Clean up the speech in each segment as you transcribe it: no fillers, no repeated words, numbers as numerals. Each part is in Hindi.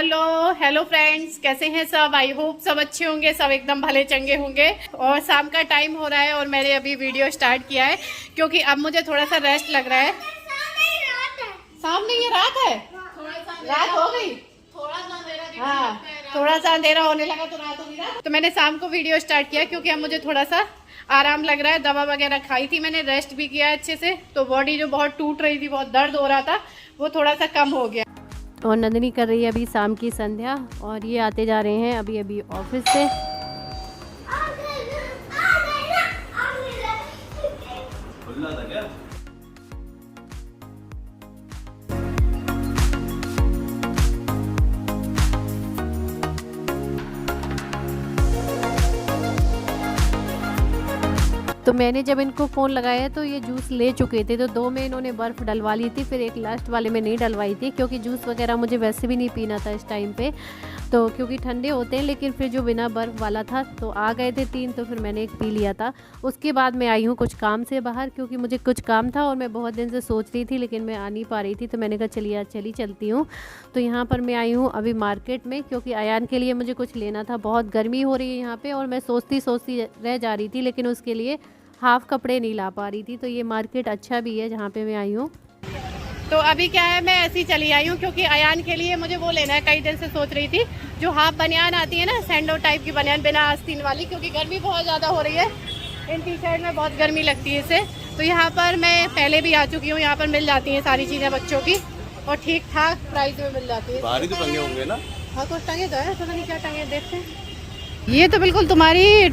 हेलो हेलो फ्रेंड्स, कैसे हैं सब। आई होप सब अच्छे होंगे, सब एकदम भले चंगे होंगे। और शाम का टाइम हो रहा है और मैंने अभी वीडियो स्टार्ट किया है क्योंकि अब मुझे थोड़ा सा रेस्ट लग रहा है। शाम नहीं, ये रात है, रात हो गई, हाँ थोड़ा सा अंधेरा होने लगा तो रात होगी। तो मैंने शाम को वीडियो स्टार्ट किया क्योंकि अब मुझे थोड़ा सा आराम लग रहा है। दवा वगैरह खाई थी मैंने, रेस्ट भी किया अच्छे से, तो बॉडी जो बहुत टूट रही थी, बहुत दर्द हो रहा था, वो थोड़ा सा कम हो गया। और नंदिनी कर रही है अभी शाम की संध्या और ये आते जा रहे हैं अभी अभी ऑफिस से। तो मैंने जब इनको फ़ोन लगाया तो ये जूस ले चुके थे, तो 2 में इन्होंने बर्फ़ डलवा ली थी, फिर एक लास्ट वाले में नहीं डलवाई थी क्योंकि जूस वगैरह मुझे वैसे भी नहीं पीना था इस टाइम पे, तो क्योंकि ठंडे होते हैं। लेकिन फिर जो बिना बर्फ़ वाला था तो आ गए थे 3, तो फिर मैंने एक पी लिया था। उसके बाद मैं आई हूँ कुछ काम से बाहर क्योंकि मुझे कुछ काम था और मैं बहुत दिन से सोच रही थी लेकिन मैं आ नहीं पा रही थी, तो मैंने कहा चलिए आज चलती हूँ। तो यहाँ पर मैं आई हूँ अभी मार्केट में क्योंकि अयान के लिए मुझे कुछ लेना था। बहुत गर्मी हो रही है यहाँ पर और मैं सोचती रह जा रही थी लेकिन उसके लिए हाफ कपड़े नहीं ला पा रही थी। तो ये मार्केट अच्छा भी है जहाँ पे मैं आई हूँ। तो अभी क्या है, मैं ऐसी चली आई हूँ क्योंकि अयान के लिए मुझे वो लेना है। कई दिन से सोच रही थी, जो हाफ बनियान आती है ना, सैंडो टाइप की बनियान बिना आस्तीन वाली, क्योंकि गर्मी बहुत ज़्यादा हो रही है। इन टी शर्ट में बहुत गर्मी लगती है इससे। तो यहाँ पर मैं पहले भी आ चुकी हूँ, यहाँ पर मिल जाती हैं सारी चीज़ें बच्चों की और ठीक ठाक प्राइस में मिल जाती है। बाहर तो टंगे होंगे ना? हाँ कुछ टंगे तो है, पता नहीं क्या टंगे, देखते हैं। ये तो बिल्कुल तुम्हारी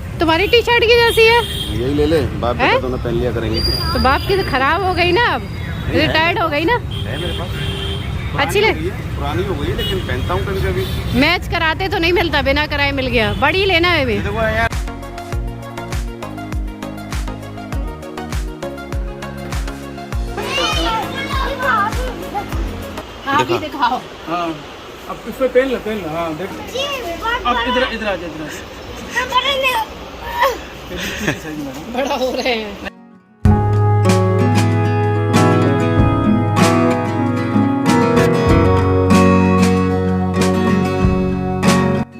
टी शर्ट की जैसी है। यही ले ले, बाप बेटा दोनों पहन लिया करेंगे। तो बाप की तो खराब हो गई ना, अब रिटायर्ड हो गई ना। है मेरे पास, अच्छी ले, पुरानी हो गई लेकिन पहनता हूँ कभी कभी। मैच कराते तो नहीं मिलता, बिना कराए मिल गया। बड़ी लेना है भी। हाँ भी दिखाओ। हाँ अब इसमें पहन लो। हाँ देख, अब इधर आ जा। बड़ा हो रहे हैं।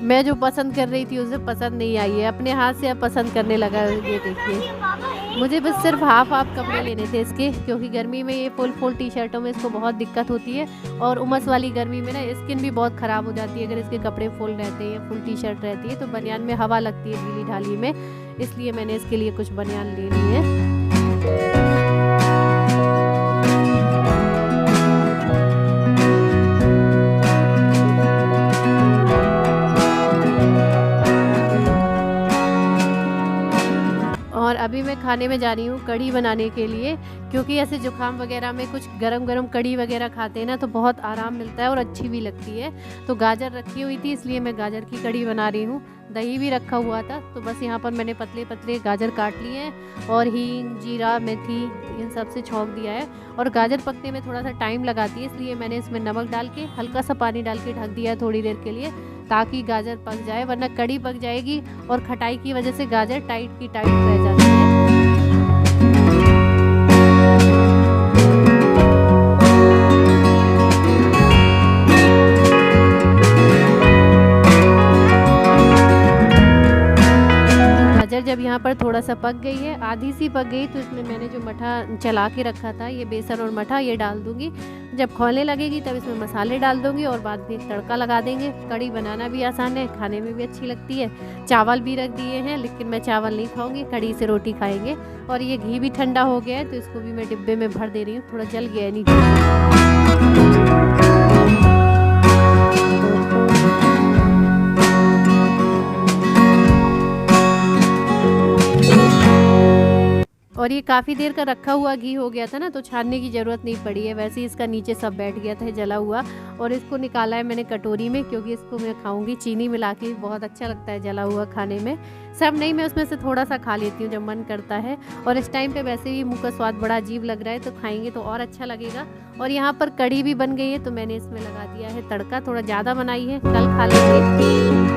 मैं जो पसंद कर रही थी उसे पसंद नहीं आई है, अपने हाथ से अब पसंद करने लगा। ये देखिए, मुझे बस सिर्फ हाफ कपड़े लेने थे इसके, क्योंकि गर्मी में ये फुल टी शर्टों में इसको बहुत दिक्कत होती है और उमस वाली गर्मी में ना स्किन भी बहुत ख़राब हो जाती है अगर इसके कपड़े फुल रहते हैं, फुल टी शर्ट रहती है। तो बनियान में हवा लगती है ढीली ढाली में, इसलिए मैंने इसके लिए कुछ बनियान ले ली है। और अभी मैं खाने में जा रही हूँ कढ़ी बनाने के लिए, क्योंकि ऐसे जुकाम वगैरह में कुछ गरम गरम कढ़ी वगैरह खाते हैं ना तो बहुत आराम मिलता है और अच्छी भी लगती है। तो गाजर रखी हुई थी इसलिए मैं गाजर की कढ़ी बना रही हूँ। दही भी रखा हुआ था, तो बस यहाँ पर मैंने पतले पतले गाजर काट लिए हैं और हींग, जीरा, मेथी इन सब से छौंक दिया है। और गाजर पकने में थोड़ा सा टाइम लगाती है, इसलिए मैंने इसमें नमक डाल के हल्का सा पानी डाल के ढक दिया है थोड़ी देर के लिए, ताकि गाजर पक जाए, वरना कढ़ी पक जाएगी और खटाई की वजह से गाजर टाइट की टाइट रह जाती है। जब यहाँ पर थोड़ा सा पक गई है, आधी सी पक गई, तो इसमें मैंने जो मठा चला के रखा था, ये बेसन और मठा, ये डाल दूंगी। जब खौलने लगेगी तब इसमें मसाले डाल दूंगी और बाद में तड़का लगा देंगे। कढ़ी बनाना भी आसान है, खाने में भी अच्छी लगती है। चावल भी रख दिए हैं लेकिन मैं चावल नहीं खाऊंगी, कढ़ी से रोटी खाएंगे। और ये घी भी ठंडा हो गया है तो इसको भी मैं डिब्बे में भर दे रही हूँ, थोड़ा जल गया है नीचे। और ये काफ़ी देर का रखा हुआ घी हो गया था ना, तो छानने की ज़रूरत नहीं पड़ी है। वैसे ही इसका नीचे सब बैठ गया था जला हुआ, और इसको निकाला है मैंने कटोरी में क्योंकि इसको मैं खाऊंगी। चीनी मिला के बहुत अच्छा लगता है जला हुआ खाने में। सब नहीं, मैं उसमें से थोड़ा सा खा लेती हूँ जब मन करता है। और इस टाइम पे वैसे भी मुँह का स्वाद बड़ा अजीब लग रहा है, तो खाएंगे तो और अच्छा लगेगा। और यहाँ पर कढ़ी भी बन गई है, तो मैंने इसमें लगा दिया है तड़का। थोड़ा ज़्यादा बनाई है, कल खा लेंगे।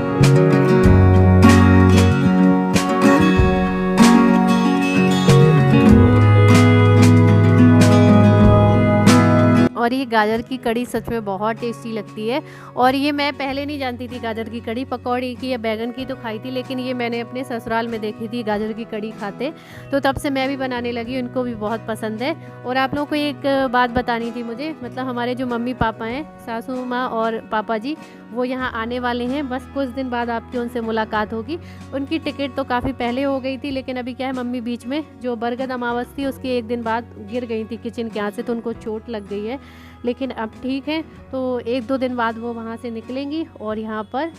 और ये ये गाजर की कड़ी सच में बहुत टेस्टी लगती है। और ये मैं पहले नहीं जानती थी गाजर की कड़ी, पकौड़ी की या बैगन की तो खाई थी, लेकिन ये मैंने अपने ससुराल में देखी थी गाजर की कड़ी खाते, तो तब से मैं भी बनाने लगी। उनको भी बहुत पसंद है। और आप लोगों को एक बात बतानी थी मुझे, मतलब हमारे जो मम्मी पापा हैं, सासू माँ और पापा जी, वो यहाँ आने वाले हैं। बस कुछ दिन बाद आपकी उनसे मुलाकात होगी। उनकी टिकट तो काफ़ी पहले हो गई थी, लेकिन अभी क्या है, मम्मी बीच में जो बरगद अमावस थी उसके एक दिन बाद गिर गई थी किचन के यहाँ से, तो उनको चोट लग गई है। लेकिन अब ठीक है, तो 1-2 दिन बाद वो वहाँ से निकलेंगी और यहाँ पर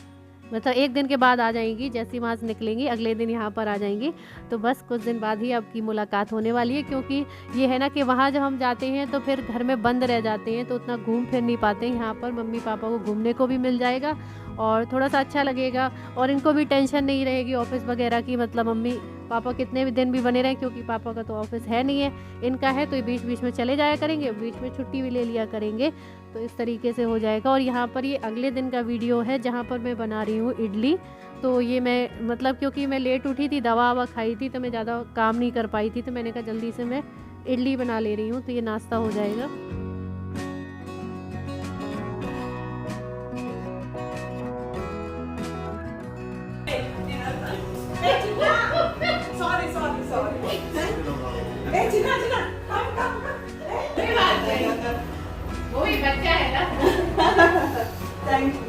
मतलब 1 दिन के बाद आ जाएंगी। जैसी वहाँ से निकलेंगी अगले दिन यहाँ पर आ जाएंगी। तो बस कुछ दिन बाद ही आपकी मुलाकात होने वाली है, क्योंकि ये है ना कि वहाँ जब हम जाते हैं तो फिर घर में बंद रह जाते हैं, तो उतना घूम फिर नहीं पाते हैं। यहाँ पर मम्मी पापा को घूमने को भी मिल जाएगा और थोड़ा सा अच्छा लगेगा, और इनको भी टेंशन नहीं रहेगी ऑफिस वगैरह की, मतलब मम्मी पापा कितने भी दिन भी बने रहें, क्योंकि पापा का तो ऑफिस है नहीं है, इनका है, तो ये बीच बीच में चले जाया करेंगे, बीच में छुट्टी भी ले लिया करेंगे। तो इस तरीके से हो जाएगा। और यहाँ पर ये अगले दिन का वीडियो है जहाँ पर मैं बना रही हूँ इडली। तो ये मैं मतलब क्योंकि मैं लेट उठी थी, दवा ववा खाई थी, तो मैं ज़्यादा काम नहीं कर पाई थी, तो मैंने कहा जल्दी से मैं इडली बना ले रही हूँ, तो ये नाश्ता हो जाएगा। वही बच्चा है ना। Thank you.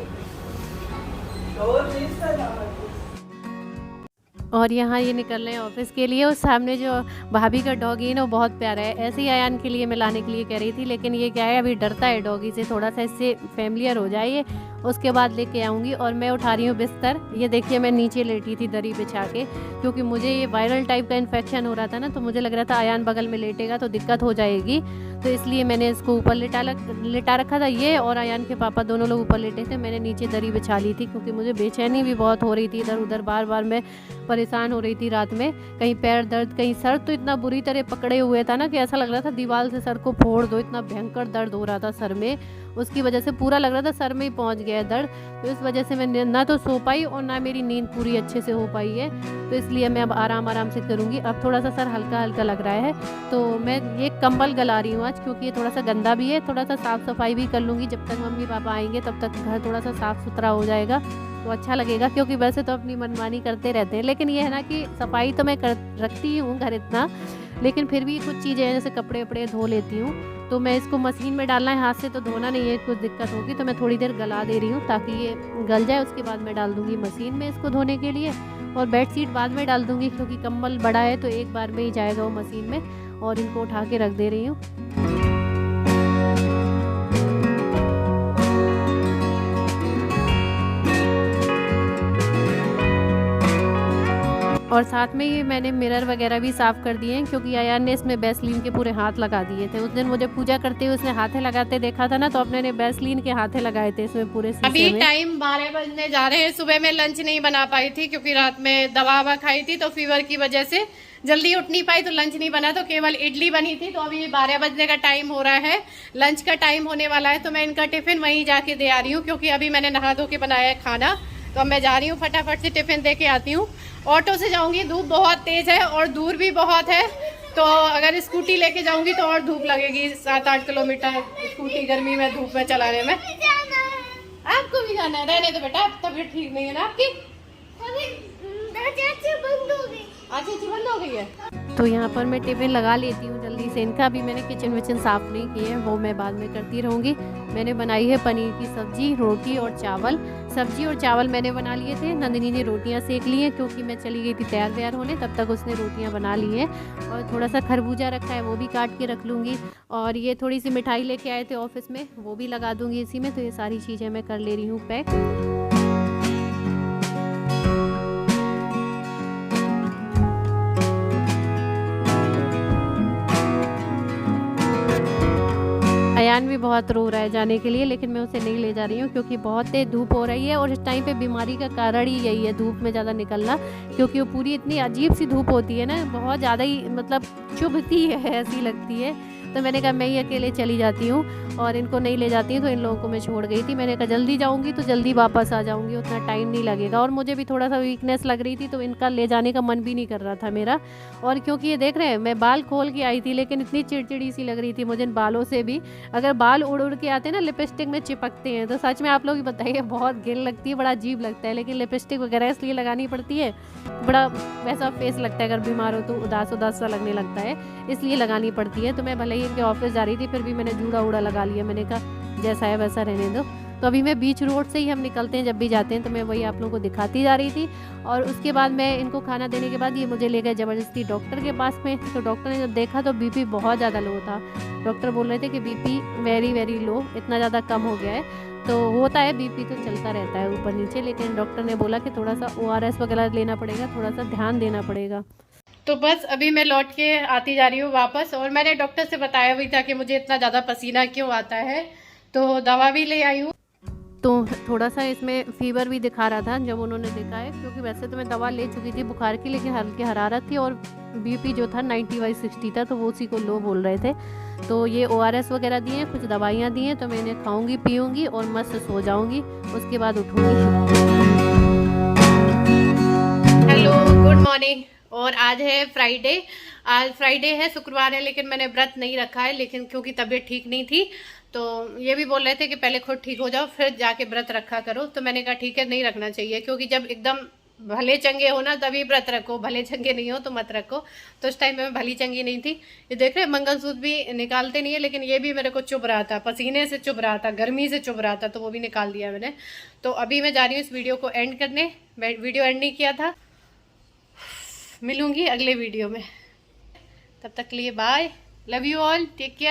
और यहाँ ये निकल रहे हैं ऑफिस के लिए। और सामने जो भाभी का डॉगी है ना, वो बहुत प्यारा है। ऐसे ही आयान के लिए मैं लाने के लिए कह रही थी, लेकिन ये क्या है, अभी डरता है डॉगी से, थोड़ा सा इससे फैमिलियर हो जाए, उसके बाद लेके आऊँगी। और मैं उठा रही हूँ बिस्तर। ये देखिए मैं नीचे लेटी थी दरी बिछा के, क्योंकि मुझे ये वायरल टाइप का इन्फेक्शन हो रहा था ना, तो मुझे लग रहा था आयान बगल में लेटेगा तो दिक्कत हो जाएगी, तो इसलिए मैंने इसको ऊपर लिटा रखा था। ये और आयान के पापा दोनों लोग ऊपर लेटे थे, मैंने नीचे दरी बिछा ली थी, क्योंकि मुझे बेचैनी भी बहुत हो रही थी। इधर उधर बार बार मैं परेशान हो रही थी रात में, कहीं पैर दर्द, कहीं सर तो इतना बुरी तरह पकड़े हुए था ना कि ऐसा लग रहा था दीवार से सर को फोड़ दो, इतना भयंकर दर्द हो रहा था सर में। उसकी वजह से पूरा लग रहा था सर में ही पहुंच गया है दर्द, तो इस वजह से मैं ना तो सो पाई और ना मेरी नींद पूरी अच्छे से हो पाई है। तो इसलिए मैं अब आराम आराम से करूँगी। अब थोड़ा सा सर हल्का हल्का लग रहा है, तो मैं ये कंबल गला रही हूँ आज, क्योंकि ये थोड़ा सा गंदा भी है। थोड़ा सा साफ़ सफाई भी कर लूँगी, जब तक मम्मी पापा आएंगे तब तक घर थोड़ा सा साफ़ सुथरा हो जाएगा तो अच्छा लगेगा। क्योंकि वैसे तो अपनी मनमानी करते रहते हैं, लेकिन ये है ना कि सफाई तो मैं रखती ही हूँ घर इतना, लेकिन फिर भी कुछ चीज़ें हैं जैसे कपड़े वपड़े धो लेती हूँ, तो मैं इसको मशीन में डालना है, हाथ से तो धोना नहीं है, कुछ दिक्कत होगी, तो मैं थोड़ी देर गला दे रही हूँ ताकि ये गल जाए। उसके बाद मैं डाल दूँगी मशीन में इसको धोने के लिए, और बेडशीट बाद में डाल दूँगी, क्योंकि कंबल बड़ा है तो एक बार में ही जाएगा वो मशीन में। और इनको उठा के रख दे रही हूँ। और साथ में ये मैंने मिरर वगैरह भी साफ़ कर दिए हैं, क्योंकि आयान ने इसमें वैसलीन के पूरे हाथ लगा दिए थे। उस दिन मुझे पूजा करते हुए उसने हाथे लगाते देखा था ना, तो अपने ने वैसलीन के हाथे लगाए थे इसमें पूरे शीशे अभी में। टाइम 12 बजने जा रहे हैं। सुबह में लंच नहीं बना पाई थी, क्योंकि रात में दवा ववा खाई थी, तो फीवर की वजह से जल्दी उठ नहीं पाई, तो लंच नहीं बना, तो केवल इडली बनी थी। तो अभी 12 बजने का टाइम हो रहा है, लंच का टाइम होने वाला है, तो मैं इनका टिफिन वहीं जाके दे आ रही हूँ, क्योंकि अभी मैंने नहा धो के बनाया है खाना। तो अब मैं जा रही हूँ, फटाफट से टिफिन दे के आती हूँ। ऑटो से जाऊंगी, धूप बहुत तेज है और दूर भी बहुत है, तो अगर स्कूटी लेके जाऊंगी तो और धूप लगेगी। 7-8 किलोमीटर स्कूटी गर्मी में धूप में चलाने में। आपको भी जाना है? रहने दो बेटा, तबीयत ठीक नहीं है ना आपकी? अच्छा बंद हो गई है। तो यहाँ पर मैं टिफिन लगा लेती हूँ जल्दी से इनका। अभी मैंने किचन विचन साफ़ नहीं की है, वो मैं बाद में करती रहूँगी। मैंने बनाई है पनीर की सब्जी, रोटी और चावल। सब्जी और चावल मैंने बना लिए थे, नंदिनी ने रोटियाँ सेक ली हैं, क्योंकि मैं चली गई थी तैयार व्यार होने, तब तक उसने रोटियाँ बना ली हैं। और थोड़ा सा खरबूजा रखा है, वो भी काट के रख लूँगी। और ये थोड़ी सी मिठाई लेके आए थे ऑफिस में, वो भी लगा दूँगी इसी में। तो ये सारी चीज़ें मैं कर ले रही हूँ पैक। अयान भी बहुत रो रहा है जाने के लिए, लेकिन मैं उसे नहीं ले जा रही हूँ, क्योंकि बहुत तेज धूप हो रही है। और इस टाइम पे बीमारी का कारण ही यही है, धूप में ज़्यादा निकलना, क्योंकि वो पूरी इतनी अजीब सी धूप होती है ना, बहुत ज़्यादा ही मतलब चुभती है, ऐसी लगती है। तो मैंने कहा मैं ही अकेले चली जाती हूँ। और इनको नहीं ले जाती तो इन लोगों को मैं छोड़ गई थी। मैंने कहा जल्दी जाऊँगी तो जल्दी वापस आ जाऊँगी, उतना टाइम नहीं लगेगा। और मुझे भी थोड़ा सा वीकनेस लग रही थी तो इनका ले जाने का मन भी नहीं कर रहा था मेरा। और क्योंकि ये देख रहे हैं मैं बाल खोल के आई थी, लेकिन इतनी चिड़चिड़ी सी लग रही थी मुझे इन बालों से भी। अगर बाल उड़ उड़ के आते हैं ना, लिपस्टिक में चिपकते हैं, तो सच में आप लोग ही बताइए बहुत गिल लगती है, बड़ा अजीब लगता है। लेकिन लिपस्टिक वगैरह इसलिए लगानी पड़ती है, बड़ा वैसा फेस लगता है, अगर बीमार हो तो उदास उदास सा लगने लगता है, इसलिए लगानी पड़ती है। तो मैं भले ही इनके ऑफिस जा रही थी, फिर भी मैंने जूड़ा उड़ा लगा लिया। मैंने कहा जैसा है वैसा रहने दो। तो अभी मैं बीच रोड से ही हम निकलते हैं जब भी जाते हैं, तो मैं वही आप लोगों को दिखाती जा रही थी। और उसके बाद मैं इनको खाना देने के बाद ये मुझे ले गए ज़बरदस्ती डॉक्टर के पास में। तो डॉक्टर ने जब देखा तो बीपी बहुत ज़्यादा लो था। डॉक्टर बोल रहे थे कि बीपी वेरी वेरी लो, इतना ज़्यादा कम हो गया है। तो होता है, बीपी तो चलता रहता है ऊपर नीचे, लेकिन डॉक्टर ने बोला कि थोड़ा सा ORS वगैरह लेना पड़ेगा, थोड़ा सा ध्यान देना पड़ेगा। तो बस अभी मैं लौट के आती जा रही हूँ वापस। और मैंने डॉक्टर से बताया भी था कि मुझे इतना ज़्यादा पसीना क्यों आता है, तो दवा भी ले आई हूँ। तो थोड़ा सा इसमें फीवर भी दिखा रहा था जब उन्होंने देखा है, क्योंकि वैसे तो मैं दवा ले चुकी थी बुखार की, लेकिन हल्की हरारत थी और बीपी जो था 90/60 था, तो वो उसी को लो बोल रहे थे। तो ये ORS वगैरह दिए हैं, कुछ दवाइयाँ दी हैं, तो मैं इन्हें खाऊंगी पीऊँगी और मस्त सो जाऊँगी, उसके बाद उठूँगी। Hello, good morning. और आज है फ्राइडे। आज फ्राइडे है, शुक्रवार है, लेकिन मैंने व्रत नहीं रखा है, लेकिन क्योंकि तबीयत ठीक नहीं थी। तो ये भी बोल रहे थे कि पहले खुद ठीक हो जाओ फिर जाके व्रत रखा करो। तो मैंने कहा ठीक है, नहीं रखना चाहिए, क्योंकि जब एकदम भले चंगे हो ना तभी व्रत रखो, भले चंगे नहीं हो तो मत रखो। तो उस टाइम में मैं भली चंगी नहीं थी। ये देख रहे हैं मंगलसूत्र भी निकालते नहीं है, लेकिन ये भी मेरे को चुभ रहा था, पसीने से चुभ रहा था, गर्मी से चुभ रहा था, तो वो भी निकाल दिया मैंने। तो अभी मैं जा रही हूँ इस वीडियो को एंड करने। मैं वीडियो एंड नहीं किया था। मिलूंगी अगले वीडियो में, तब तक के लिए bye, love you all, take care.